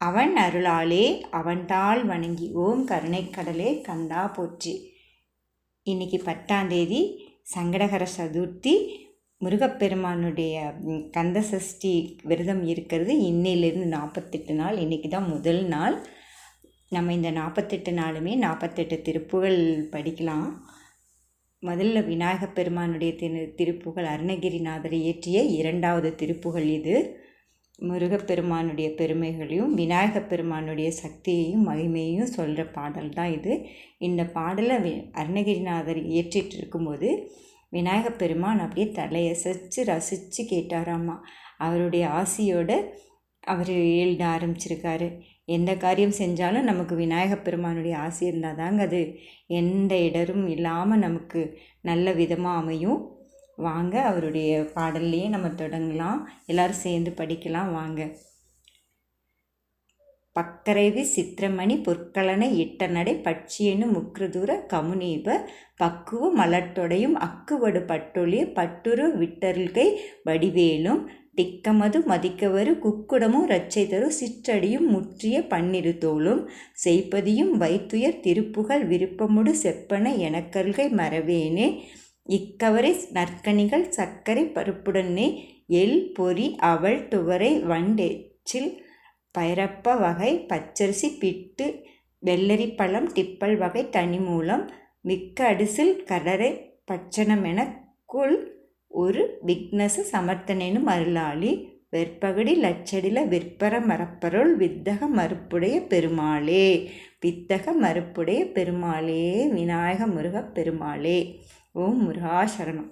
அவன் அருளாலே அவன்தாள் வணங்கி. ஓம் கருணைக்கடலே கந்தா போற்றி. இன்னைக்கு 10ஆம் தேதி சங்கடகர சதுர்த்தி. முருகப்பெருமானுடைய கந்த சஷ்டி விரதம் இருக்கிறது இன்னையிலிருந்து 48 நாள். இன்றைக்கி தான் முதல் நாள். நம்ம இந்த 48 நாளுமே 48 திருப்புகழ் படிக்கலாம். முதல்ல விநாயகப் பெருமானுடைய திருப்புகழ் அருணகிரிநாதர் இயற்றிய 2வது திருப்புகழ் இது. முருகப்பெருமானுடைய பெருமைகளையும் விநாயகப் பெருமானுடைய சக்தியையும் மகிமையையும் சொல்கிற பாடல் தான் இது. இந்த பாடலை அருணகிரிநாதர் இயற்றிட்டு இருக்கும்போது விநாயகப் பெருமான் அப்படியே தலையசைச்சு ரசித்து கேட்டாராம்மா. அவருடைய ஆசியோடு அவர் எழுத ஆரம்பிச்சிருக்காரு. எந்த காரியம் செஞ்சாலும் நமக்கு விநாயகப் பெருமானுடைய ஆசி இருந்தால் தாங்க அது எந்த இடரும் இல்லாமல் நமக்கு நல்ல விதமாக அமையும். வாங்க அவருடைய பாடல்லையே நம்ம தொடங்கலாம். எல்லோரும் சேர்ந்து படிக்கலாம் வாங்க. பக்கரைவி சித்திரமணி பொற்கலனை இட்ட நடை பட்சியனு முக்ருதூர கமுனீப பக்குவ மலர்த்தொடையும் அக்குவடு பட்டொழிய பட்டுரு விட்டருள்கை வடிவேலும் திக்கமது மதிக்கவரு குக்குடமும் இரட்சை தரு சிற்றடியும் முற்றிய பன்னிரு தோளும் செய்ப்பதியும் வைத்துயர் திருப்புகழ் விருப்பமுடு செப்பன எனக்கருள்கை மறவேனே இக்கவரை நற்கனிகள் சர்க்கரை பருப்புடனே எல் பொறி அவள் துவரை வண்டெச்சில் பைரப்ப வகை பச்சரிசி பிட்டு வெள்ளரி பழம் டிப்பல் வகை தனிமூலம் மிக்க அடிசில் கடரை பச்சனமெனக்குள் ஒரு விக்னச சமர்த்தனேனும் அருளாளி வெற்பகடி லட்சடில விற்பர மரப்பருள் வித்தக மறுப்புடைய பெருமாளே. வித்தக மறுப்புடைய பெருமாளே விநாயக முருகப் பெருமாளே. ஓம் முருகா சரணம்.